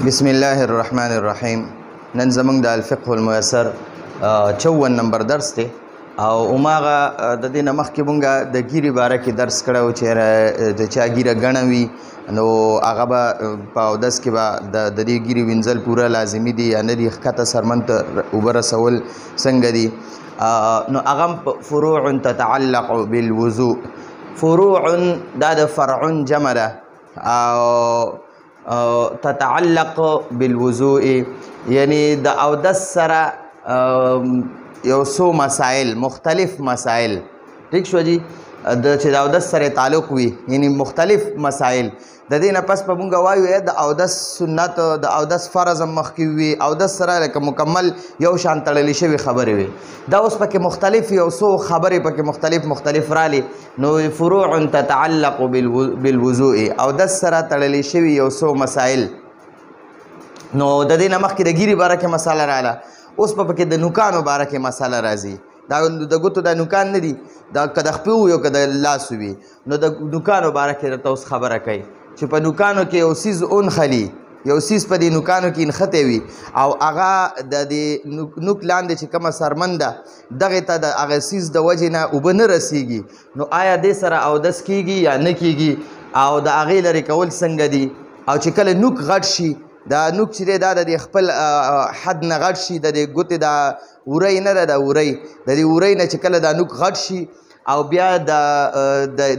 بسم الله الرحمن الرحیم. نن زمونږ د الفقه الميسر 54 نمبر درس دی او هماغه د دې نه مخکې مونږه د ګیرې باره کې درس کړی و چې د چا ګیره ګڼه وي نو هغه به په اودس کې به د دې ګیرې وینځل پوره لازمي دي یا نه دي، ښکته سرمن ته اوبه رسول څنګه دي. نو هغه فروع تتعلق بالوضوء. فروع دا د فرعون جمع ده او تتعلق بالوضوء یعنی د اودس سره یو څو مسائل، مختلف مسائل، ٹھیک شو جی، چې د اودس سره تعلق وي یعنی مختلف مسائل. د دې نه پس په مونږ وایو د اودس سنت، د اودس فرض مخکې وي، اودس سره لکه مکمل یو شان تړلې شوي خبرې وي. دا اوس پکې مختلف یو څو خبرې پکې مختلف رالی، نو فروع تتعلق بالوضوء، اودس سره تړلې شوي یو څو مسائل. نو د دې نه مخکې د ګیرې باره کې مسله رااله، اوس په پکې د نوکانو باره کې مسله راځي. دا د ګوتو دا نوکان نه دي، دا که د خپې وي او که د لاسو وي. نو د نوکانو باره کې درته اوس خبره کوي چې په نوکانو کې یو څیز انخلي، یو څیز په دې نوکانو کې انختی وي او هغه د دې نوک لاندې چې کومه سرمن ده دغې ته د هغه څیز د وجې نه اوبه نه رسیږي، نو آیا دې سره اودس کیږي یا نه کیږي او د هغې لرې کول څنګه دي. او چې کله نوک غټ شي، دا نوک چې دی دا د خپل حد نه غټ شي، د دې ګوتې دا وری نه ده، د وری د دې وری نه چې کله دا نوک غټ شي او بیا د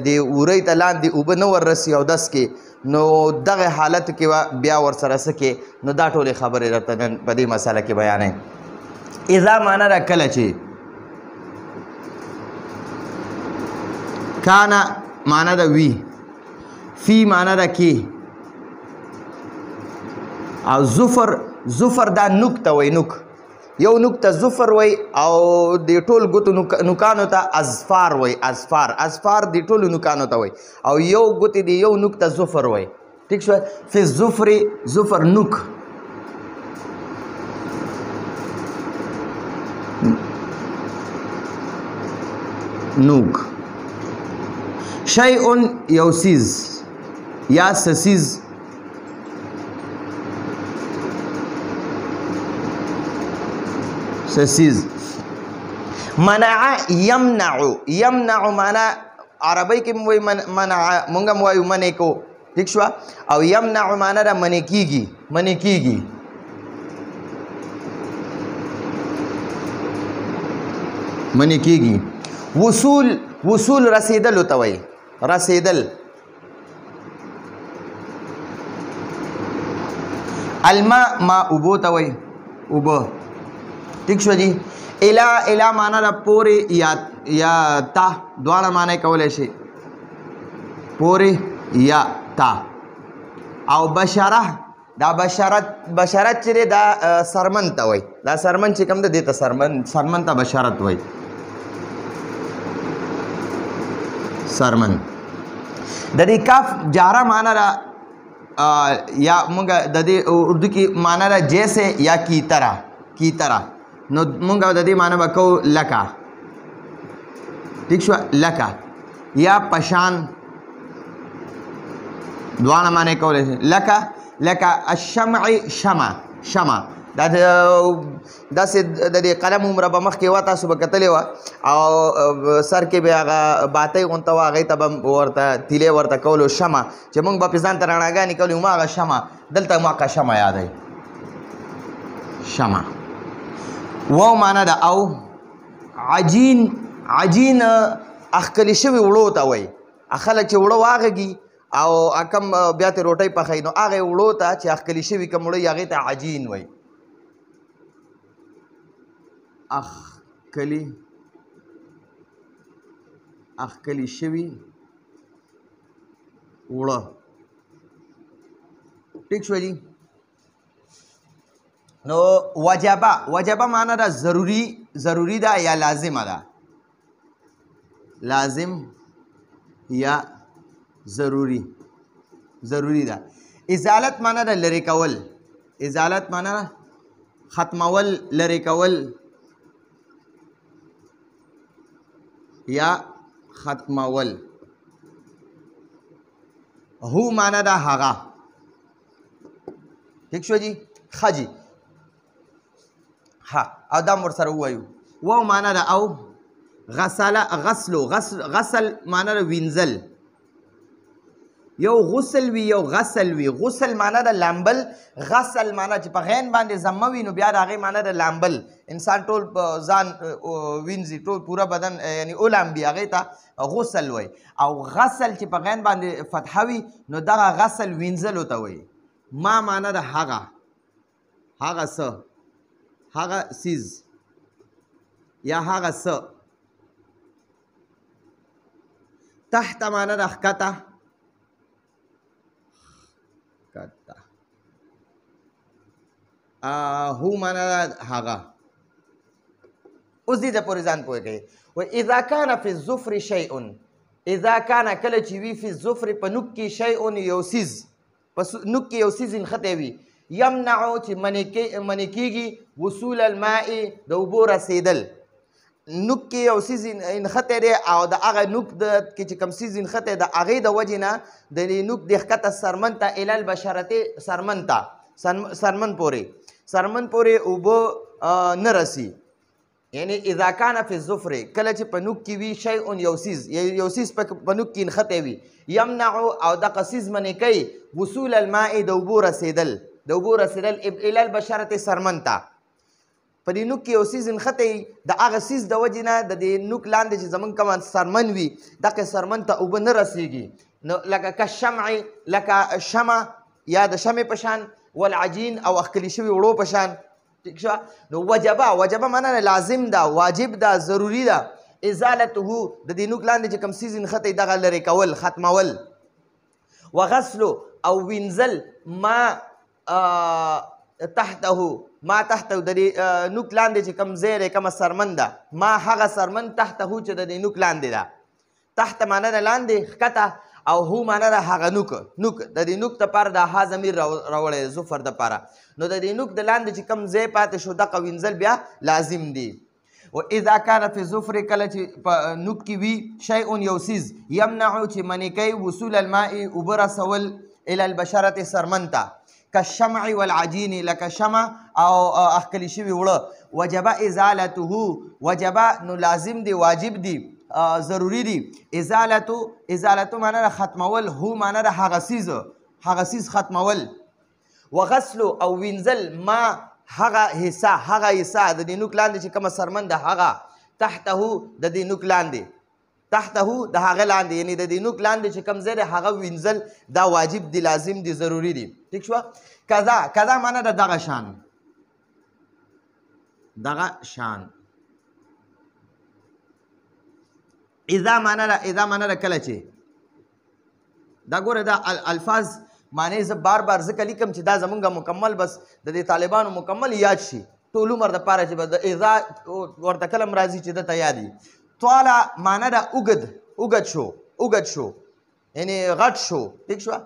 دې وری ته لاندې اوبه نه وررسي اودس کې، نو دغه حالت کې بیا ورسره څه کې. نو دا ټولې خبرې درته نن په دې مسله کې بیانوي. اذا معنا ده کله چې کانا معنا ده وي، فی معنا ده کې، او ظفر دا نوک ته وای، نوک یو نوک ته ظفر وای او د ټول ګوتو نوکانو ته اظفار وای. اظفار د ټولو نوکانو ته وای او یو ګوتې د یو نوک ته ظفر وای. ٹھیک شو. فی الظفر، ظفر نوک، نوک شیء یو سیز یا سسیز، سسیز. منع یمنع معنا عربی کې موي منع، مونږ هم وایو منع کو. ٹھیک شو. او یمنع معنا دا منع کیږي، منع کیږي. منع کیږي. وصول رسیدل ته وایي، رسیدل. الماء ما اوبو ته وایي، اوبه. ٹھیک شو جی. الا معنا دا پورې یا تا، دواړه معنی کولی شي، پورې یا تا. او بشره، دا بشرت چې دی دا سرمن ته وایي، دا سرمن چې کوم دی دې ته سرمن ته بشرت وایي، سرمن. د دې کاف جاره معنا دا یا موږ د دې اردو کې معنا دا جیسے یا کی طرح، کی طرح. نو مونږ د دې معنی به کوو لکه. ٹھیک شو. لکه یا پشان، دواړه معنی کولی شي. لکه الشمع، شمع. دا داسې د دې قلم عمره به مخکې وه، تاسو به کتلې وه او سر کې به هغه باتۍ غونته وه، هغې ته به ورته تیلې ورته کولو، شمع، چې مونږ به پې ځان ته رڼاګانې کولې، هماغه شمع. دلته ماکه شمع یادوي، شمع. و معنا ده او عجین اخکلی شوي وړو ته وایي. خلک چې وړه واغږي او کم بیا ترې روټۍ پخوي، نو هغې وړو ته چې اخکلي شوي کوم وړه هغې ته عجین وایي. اخکلي شوي وړه. ٹھیک شو جی. نو وجبه معنا دا ضروری ده یا لازمه ده، لازم یا ضروری ده. ازالت معنا ده لرې کول، ازالت معنا ده ختمول، لرې کول یا ختمول. هو معنا دا هغه. ٹھیک شو جی ښه جی ها او دا هم ورسره ووایو واو معنا ده او غسل معنا ده وینځل یو غسل وي یو غسل وي غسل معنا د لامبل غسل معنا چې په غین باندې ضمه وي نو بیا د هغې معنا د لامبل انسان ټول ځان وینځي ټول پوره بدن یعنی اولامبي هغې ته غسل وایي او غسل چې په غین باندې فتحه وي نو دغه غسل وینځلو ته وایي ما معنا د هغه څه هغه سیز یا هغه څه تحت معنا د ښکته هو معنا هغه اوس دې ته پورې ځان پوه کوي و اذا کان فی الظفر شیء اذا کان کله چې وي فی الظفر په نوک کې شیء یو څیز په نوک کې یو څیز نښتی وي یمنعو چې منع کېږي وصول الماء د اوبو رسېدل نوک کې یو څیز نښتی دی او د هغه نوک کې چې کوم څیز نښتی د هغې د وجې نه د نوک د ښکته سرمن ته الی البشرتې سرمن پورې اوبه نه رسي یعنی اذا کان فی الظفر کله چې په نوک کې وي شیء یو څیز په نوک کې نښتی وي یمنعو او دغه څیز منع کوي وصول الماء د اوبو رسېدل الی البشرتې سرمن ته په دې نوک کې یو څیز نښتی د هغه څیز د وجې نه د دې نوک لاندې چې زمونږ کومه سرمن وي دغه سرمن ته اوبه نه رسېږي نو لکه کالشمع لکه شمع یا د شمع په شان والعجین او اخکلي شوي وړو په شان ٹھیک شوه نو وجبه معنا لازم ده واجب ده ضروري ده ازالته د دې نوک لاندې چې کوم څیز نښتی دغه لرې کول ختمول وغسلو او وینځل ما تحته د دې نوک لاندې چې کوم ځای دی کومه سرمن ده ما هغه سرمن تحته چې د دې نوک لاندې ده تحت معنا د لاندې ښکته او هو معنا د هغه نوک د دې نوک دپاره د ها ضمیر راوړی ظفر دپاره نو د دې نوک د لاندې چې کوم ځای پاتې شو دغه وینځل بیا لازم دی و اذا کان فی ظفر کله چې په نوک کې وي شیء یو څیز یمنعو چې منع کوي وصول الماء اوبه رسول الی البشرة سرمن ته کالشمع والعجین لکه شمع او اخکلي شوي وړه وجبه ازالته وجبه نو لازم دی واجب دی ضروری دی ازالتو معنا د ختمول هو معنا د هغه څیز ختمول وغسلو او وینځل ما هغه حصه د دې نوک لاندې چې کومه سرمن ده هغه تحته د دې نوک لاندې تحته د هغه لاندې یعنی د دې نوک لاندې چې کوم ځای دی هغه وینځل دا واجب دی لازم دی ضروری دی ٹھیک شوه کذا معنا د دغه شان اذا معنا د کله چې دا ګوره دا الفاظ معنی زه بار ځکه لیکم چې دا زمونږ مکمل بس د دې طالبانو مکمل یاد شي ټول عمر دپاره چې به د اذا ورته کله هم راځي چې دته یاد وي طاله معنا د اوږد شو یعنی غټ شو ٹھیک شوه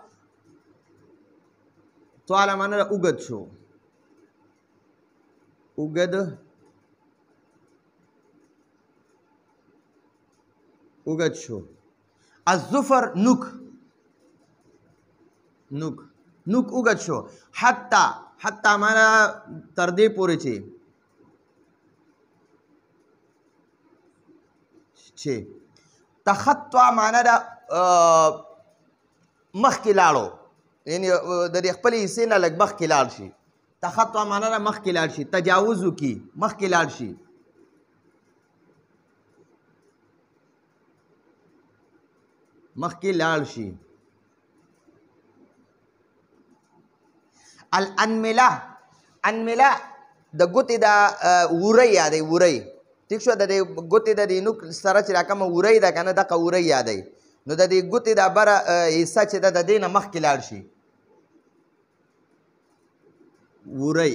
طاله معنا د اوږد شو اوږد شو الظفر نوک اوږد شو حتی معنا تر دې پورې چې تخطع معنا د مخکې لاړو یعنی د دې خپلې حصې نه لږ مخکې لاړ شي تخطع معنا د مخکې لاړ شي تجاوز وکړي مخکې لاړ شي الانمله د ګوتې د وری یادوي وری ٹھیک شو د دې ګوتې د دې نوک سره چې راکمه وری ده که نه دغه وری یادوي نو د دې ګوتې د بره حصه چې ده د دې نه مخکې لاړ شي وری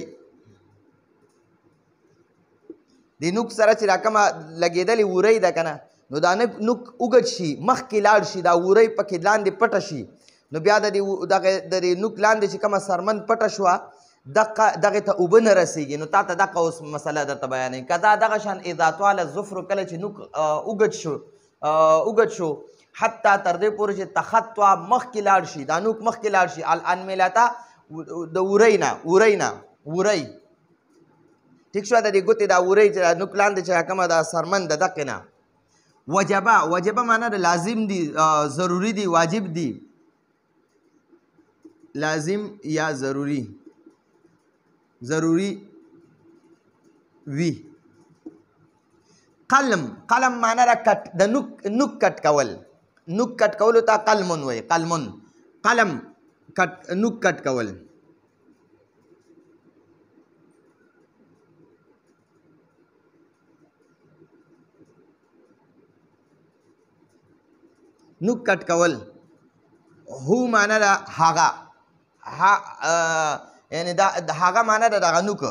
د نوک سره چې راکمه لګېدلې وری ده که نه نو دا نوک اوږد شي مخکې لاړ شي دا وری پکې لاندې پټه شي نو بیا د دې نوک لاندې چې کومه سرمن پټه شوه دغې ته اوبه نه رسېږي نو تا ته دغه اوس مسله درته بیانوي که دا دغه شان اذا طال الظفر کله چې نوک اوږد شو حتی تر دې پورې چې تخطع مخکې لاړ شي دا نوک مخکې لاړ شي الانملته د ورۍ نه ورۍ ټیک شو د دې ګوتې دا ورۍ چې نوک لاندې چې کومه دا سرمن د دقې نه وجبه معنا د لازم دي ضروري دي واجب دي لازم یا ضروري وي قلم معنا د کټ د نوک کټ کول نوک کټ کولو ته قلمون وایي قلم نوک کټ کول نوک کټ کول هو معنا د هغه یعنی دا هغه معنا د دغه نوک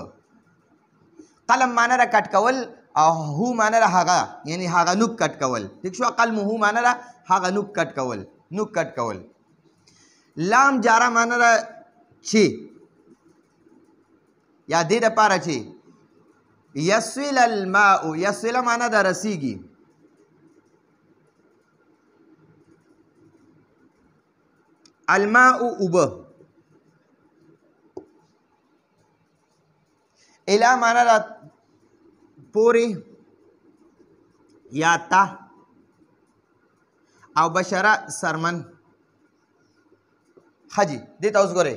قلم معنا د کټ کول او هو معنا د هغه یعنی هغه نوک کټ کول ٹھیک شو قلم هو معنا د هغه نوک کټ کول لام جاره معنا د چې یا دې دپاره چې یسویل الماء یسویل معنا د رسیږي الماء اوبه الا معنا د پورې یا تا او بشره سرمن حجی دې ته اوس ګورئ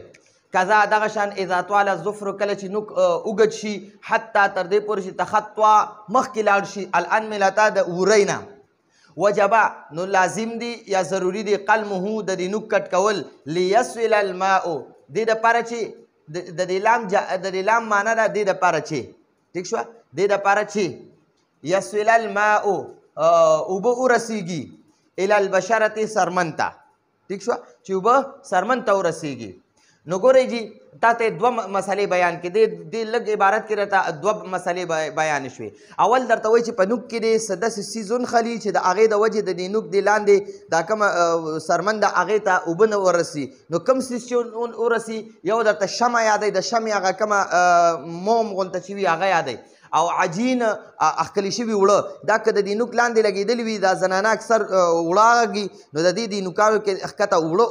کذا دغه شان اذا طال الظفر کله چې نوک اوږد شي حتی تر دې پورې چې تخطوا مخکې لاړ شي الانملتا د ورۍ نه وجبه نو لازم دی یا ضروری دی قلمه د دې نوک کټ کول لیسول الماء دې دپاره چې د دې لام معنا ده دې دپاره چې ٹھیک شوه دې دپاره چې یسول الماء اوبه ورسیږي الی البشرة سرمن ته ٹھیک شوه چې اوبه سرمن ته ورسیږي نو ګورئ جی تا ته دوه مسلې بیان کړي دې لږ عبارت کې راته دوه مسلې بیان شوې اول درته وایي چې په نوک کې دې څه داسې څیز ونښلي چې د هغې د وجې د دې نوک دې لاندې دا کومه سرمن ده هغې ته اوبه نه ورسي نو کوم څیز چې ورسي یو درته شمع یادوي د شمع هغه کومه موم غونته چې وي هغه یادوي او عجین اخکلی شوي وړه دا که د دې نوک لاندې لګېدلي وي دا زنانه اکثر وړاږي نو د دې نوکانو کې ښکته وړه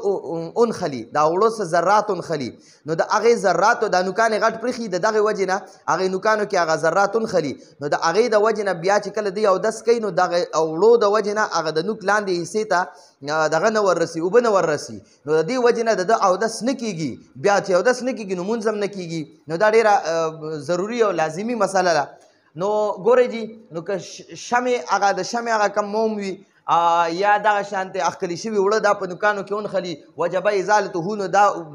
اونښلي دا وړه څه ذرات اونښلي نو د هغې ذراتو دا نوکان یې غټ پرېښي د دغې وجې نه هغې نوکانو کې هغه ذرات اونښلي نو د هغې د وجې نه بیا چې کله دوی اودس کوي نو دغه وړو د وجې نه هغه د نوک لاندې حصې ته دغه نه وررسي اوبه نه وررسي نو د دې وجې نه د ده اودس نه کېږي بیا چې اودس نه کېږي نو مونځ هم نه کېږي نو دا ډېره ضروري او لازمي مسله ده نو ګورئ جی نو که شمع هغه د شمع هغه کم موم وي یا دغه شانتې اخکلي شوي وړه دا په نوکانو کې ونښلي وجبه ازالته نو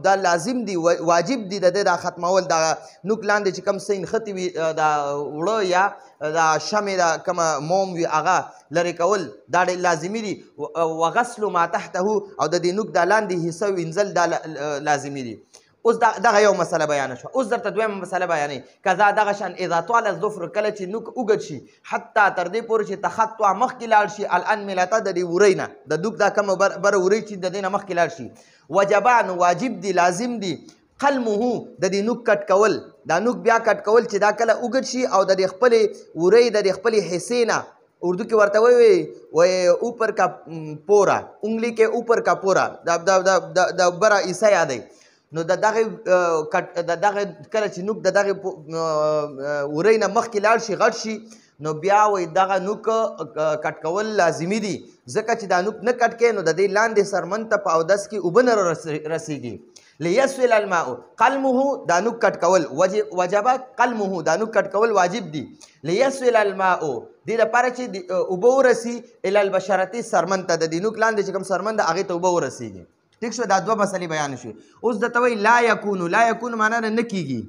دا لازم دي واجب دي د ده دا ختمول دغه نوک لاندې چې کوم څه نښتې وي دا وړه یا دا شمع دا کومه موم وي هغه لرې کول دا ډېر لازمي دي وغسل ما تحته او د دې نوک دا لاندې حصه وینځل دا لازمي دي اوس دغه یو مسله بیانه شوه اوس درته دویمه مسله بیانوي کذا دغه شان اذا طال الظفر کله چې نوک اوږد شي حتی تر دې پورې چې تخطوا مخکې لاړ شي الانملته د دې ورۍ نه د نوک دا کومه بره ورۍ چې د دې نه مخکې لاړ شي وجبه نو واجب دي لازم دي قلمه د دې نوک کټ کول دا نوک بیا کټ کول چې دا کله اوږد شي او د دې خپلې ورۍ د دې خپلې حصې نه اردو کې ورته وایي اوپر کا پورا انګلي کې اوپر کا پورا د بره حصه یادوي نو د دغې کله چې نوک د دغې ورۍ نه مخکې لاړ شي غټ شي نو بیا وایي دغه نوک کټ کول لازمي دي ځکه چې دا نوک نه کټ کوي نو د دې لاندې سرمن ته په اودس کې اوبه نه رسیږي لیسول الماء قلمه دا نوک کټ کول وجبه قلمه دا نوک کټ کول واجب دي لیسول الماء دې دپاره چې اوبه ورسي الی البشرة سرمن ته د دې نوک لاندې چې کوم سرمن ده هغې ته اوبه ورسیږي ٹھیک شو دا دوه مسلې بیان شوې اوس درته وایي لا یکونو معنا نه کېږي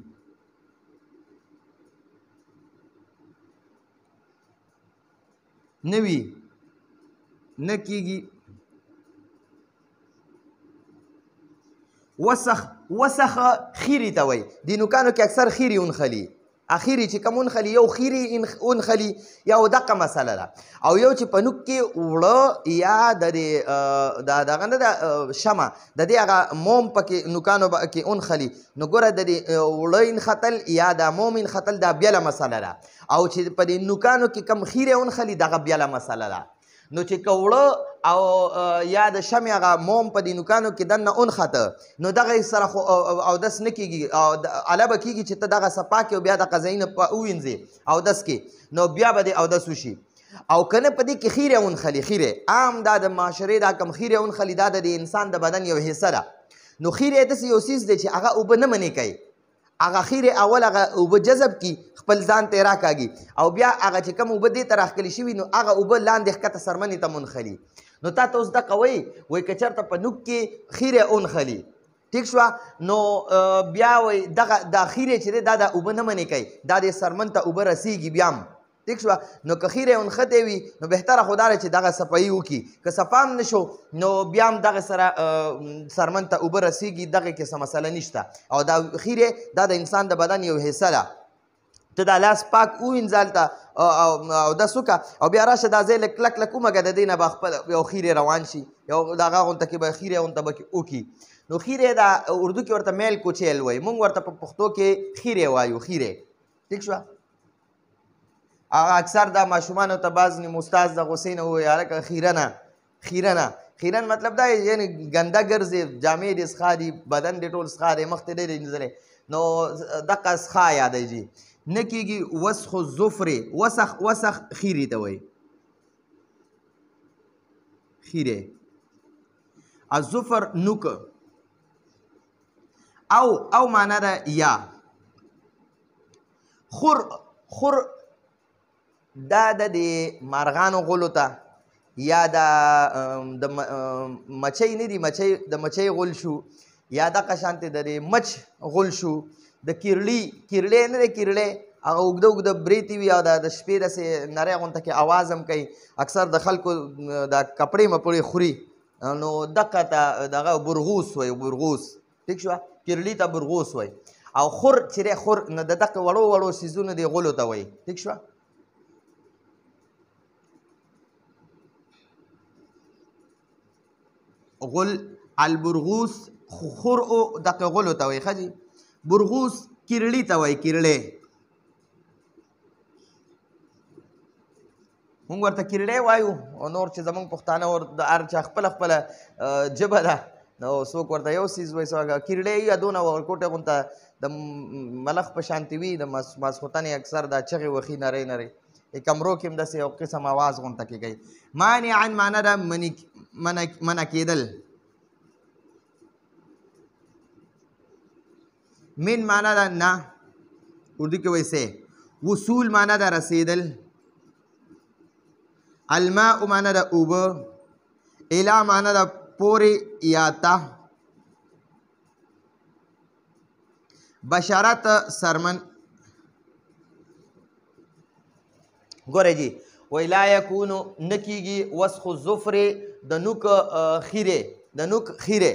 نه وي نه کېږي وسخ خیري ته وایي دې نوکانو کې اکثر خیري ونښلي اخیری چې کوم ونښلي یو خیري ونښلي یو دقه مسله ده او یو چې په نوک کې وړه یا د دغه نه ده شمع د دې هغه موم پکې نوکانو کې ونښلي نو ګوره د دې وړه انښتل یا د موم انښتل دا بیله مسله ده او چې په دې نوکانو کې کم خیرې ونښلي دغه بیله مسله ده نو چې کوړه او یا د شمع هغه موم په دې نوکانو کې دننه اونخته نو دغه سره خو اودس نه کېږي او اله به کېږي چې ته دغه صفا کې او بیا دغه ځایونه ووینځې اودس کې نو بیا به دې اودس وشي او که نه په دې کې خیره اونخلي خیره عام دا د معاشرې دا کم خیره اونخلي دا د انسان د بدن یو حصه ده نو خیره داسې یو څیز دی چې هغه اوبه نه منې کوي هغه خیره اول هغه اوبه جذب کي خپل ځان ته راکاږي او بیا هغه چې کوم اوبه دې ته راښکلي شوي نو هغه اوبه لاندې ښکته سرمنې ته منخلي نو تا ته اوس دقه وایي که چېرته په نوک کې خیره اونخلي ټیک شوه نو بیا وایي دغه دا خیره چې دی دا د اوبه نه منې کوي دا د سرمن ته اوبه رسیږي بیا هم ٹھیک شو نو که خیره اونخته وي نو بهتره خو دا ده چې دغه صفایي وکړي که صفا هم نه شو نو بیا هم دغه سره سرمن ته اوبه رسیږي دغه کې څه مسله نشته او دا خیره دا د انسان د بدن یو حصه ده ته دا لاس پاک ووینځه هلته اودس وکړه او بیا راشه دا ځای لږ کلک کلک ومږه د دې نه به خپل یو خیرې روان شي یو د هغه غونته کې به خیرې غونته به وکړي نو خیرې دا اردو کې ورته میل کوچیل وایي موږ ورته په پښتو کې خیرې وایو خیرې ټیک شوه اکثر دا ماشومانو ته بعض نیم استاد د غصې نه ووایي هلکه خیره نه خیرن مطلب دا یعنی ګنده ګرځې جامې دې څښا دي بدن دې ټول څښا دی مخ ته ډېرې وینځلې نو دقه څښا یادی جي نه کېږي وسخ الظفر وسخ خیرې ته وایي خیرې الظفر نوک او معنا ده یا خور دا د مارغانو غولو ته یا د مچۍ نه دي د مچۍ غول شو یا دغه شانتې د مچ غول شو د کیرړې نه دی کیرړې هغه اوږده اوږده بریتې وي او د شپې داسې نری غونته کې اواز هم کوي اکثر د خلکو د کپړې مپړې خوري نو دقه ته دغه برغوس وایي برغوس ټیک شوه کیرړي ته برغوس وایي او خور چې دی خور نو د دقه وړو وړو څیزونو دی غولو ته وایي ټیک شوه غل البرغوس خور او دقه غلو ته وایي ښه جي برغوس کیرړي ته وایي کیرړې مونږ ورته کیرړې وایو او نور چې زمونږ پښتانه ور د هر چا خپله ژبه ده نو څوک ورته یو څیز وایي څوک کیرړې یا دونه ورکوټې غونته د ملخ په شانتې وي د ماسخوتنې اکثر دا چغې وخي نری نری کمرو کې هم داسې یو قسم اواز غونته کې کوي مانعا معنا ده منع کېدل من معنا ده نه اردو کې وایي سه وصول معنا ده رسیدل الماء معنا ده اوبه الی معنا ده پورې یا ته بشارت سرمن ګوره جی وی لا یکونو نکیږي وسخ الظفر د نوک خیره د نوک خیره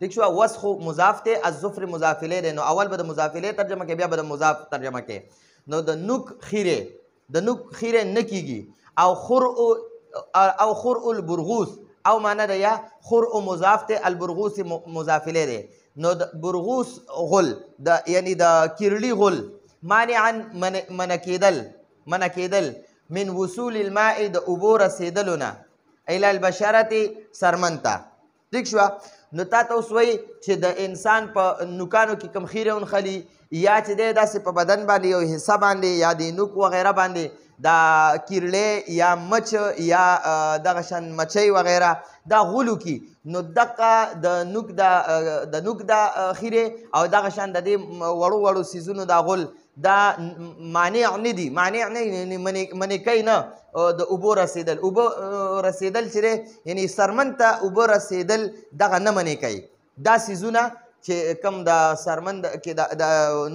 ٹھیک شو وسخ مضاف ته الظفر مضاف الیه دی نو اول به د مضاف الیه ترجمه کې بیا به د مضاف ترجمه کې نو د نوک خیره نکیږي او خرء البرغوث او معنا ده یا خرء مضاف ته البرغوث مضاف الیه دی نو د برغوث غل د یعنی د کیرلی غل مانعا منع کېدل من وصول الماء د اوبو رسېدلو نه الی البشرة سرمن ته ټیک شوه نو تا ته اوس وایي چې د انسان په نوکانو کې کم خیره ونخلي یا چې دی داسې په بدن باندې یو حصه باندې یا د نوک وغیره باندې دا کیرړې یا مچ یا دغه شان مچۍ وغیره دا غولو کی نو دقه د نوک دا خیره او دغه شان د دې وړو وړو څیزونو دا غول دا مانع نه دي مانع نه منې کوي نه د اوبو رسېدل چې دی یعنی سرمن ته اوبه رسېدل دغه نه منې کوي دا څیزونه چې کوم د سرمن کې د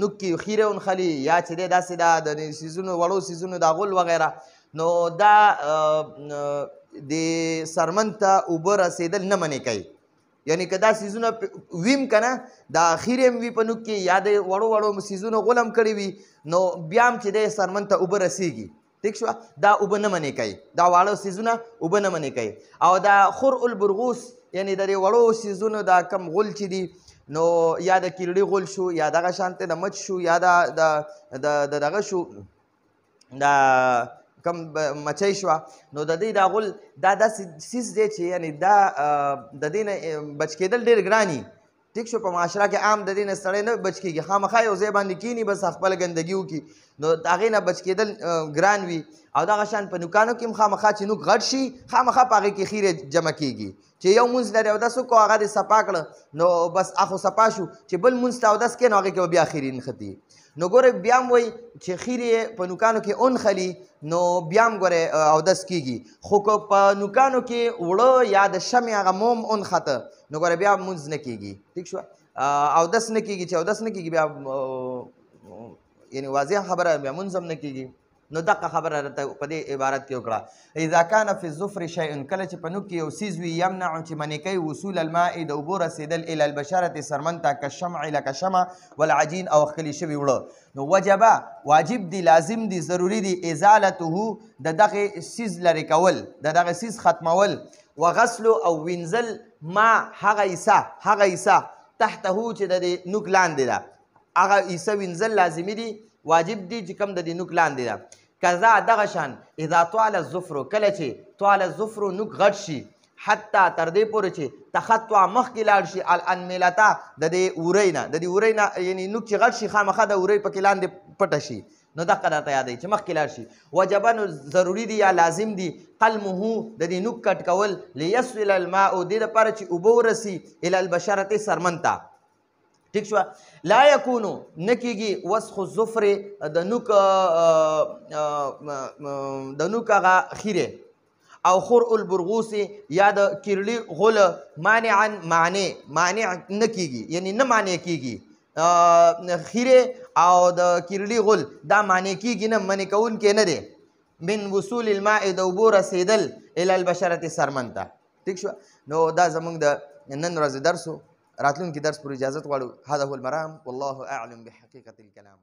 نوک کې خیره ونخلي یا چې دی داسې د څیزونو وړو څیزونو دا غول وغیره نو دا د سرمن ته اوبه رسېدل نه منې کوي یعنی که دا څیزونه ویم که نه دا خیرې هم وي په نوک کې یا د وړو وړو څیزونو غول هم کړي وي نو بیا هم چې دی سرمن ته اوبه رسېږي ٹھیک شوه دا اوبه نه منې کوي دا واړه څیزونه اوبه نه منې کوي او دا خرء البرغوث یعنی د دې وړو څیزونو دا کم غول چې دي نو یا د کیرړي غول شو یا دغه شانتې د مچ شو یا د دغه شو دا کم مچۍ شوه نو د دې دا غول دا داسې څیز دی چې یعنې دا د دې نه بچ کېدل ډېر ګران وي. ټیک شو. په معاشره کې عام د دې نه سړی نه بچ کېږي، خامخا یو ځای باندې کښېني بس خپله ګندګي وکړي نو د هغې نه بچ کېدل ګران وي. او دغه شان په نوکانو کې هم خامخا چې نوک غټ شي خامخا په هغې کې خیرې جمع کېږي. چې یو مونځ لري اودس وکړو هغه دې صفا کړه نو بس اخو صفا شو، چې بل مونځ ته اودس کوې نو هغې کې به بیا خیرې نښتي. نو ګورئ بیا هم وایي چې خیرې په نوکانو کې اونخلي نو بیا هم ګورئ اودس کېږي. خو که په نوکانو کې وړه یا د شمې هغه موم اونخته نو ګوره بیا مونځ نه کېږي. ټیک شوه. اودس نه کېږي. چې اودس نه کېږي بیا یعنې واضح خبره بیا مونځ هم نه کېږي. نو دغه خبره راته په دې عبارت کې وکړه. اذا کان فی الظفر شیء، کله چې په نوک کې یو څیز وي یمنع چې منې کوي وصول الماء د اوبو رسېدل الی البشرة سرمن ته کالشمع لکه شمع والعجین او ښکلي شوي وړه نو وجبه واجب دی لازم دی ضروري دی ازالته د دغه څیز لرې کول د دغه څیز ختمول وغسل او وینځل ما هغه حصه تحته چې د دې نوک لاندې ده هغه حصه وینځل لازمي دي واجب دي چې کوم د دې نوک لاندې ده. کذا دغه شان اذا طال الظفر کله چې طال الظفر نوک غټ شي حتی تر دې پورې چې تخطع مخکې لاړ شي الانملته د دې وری نه یعنې نوک چې غټ شي خامخا د وری پکې لاندې پټه شي نو دغه راته یادوي چې مخکې لاړ شي. وجبه نو ضروري دي یا لازم دي قلمه د دې نوک کټ کول لیصل الماء دې دپاره چې اوبه ورسي الی البشرة سرمن ته. ٹھیک شو. لا یکونو نکیږي وسخ الظفر د نوک هغه خیره او خرء البرغوس یا د کیرلی غل مانعا مانع نکیږي یعنی نه مانع کیږي خیره او د کیرلی غل دا مانع کیږي نه منع کون کې نه دی من وصول الماء د اوبو رسیدل الی البشرة سرمن ته. ٹھیک شو. نو دا زمونږ د نن ورځې درس و. راتلونکي درس پر اجازت غواړو. هذا هو المرام والله اعلم بحقیقة الكلام.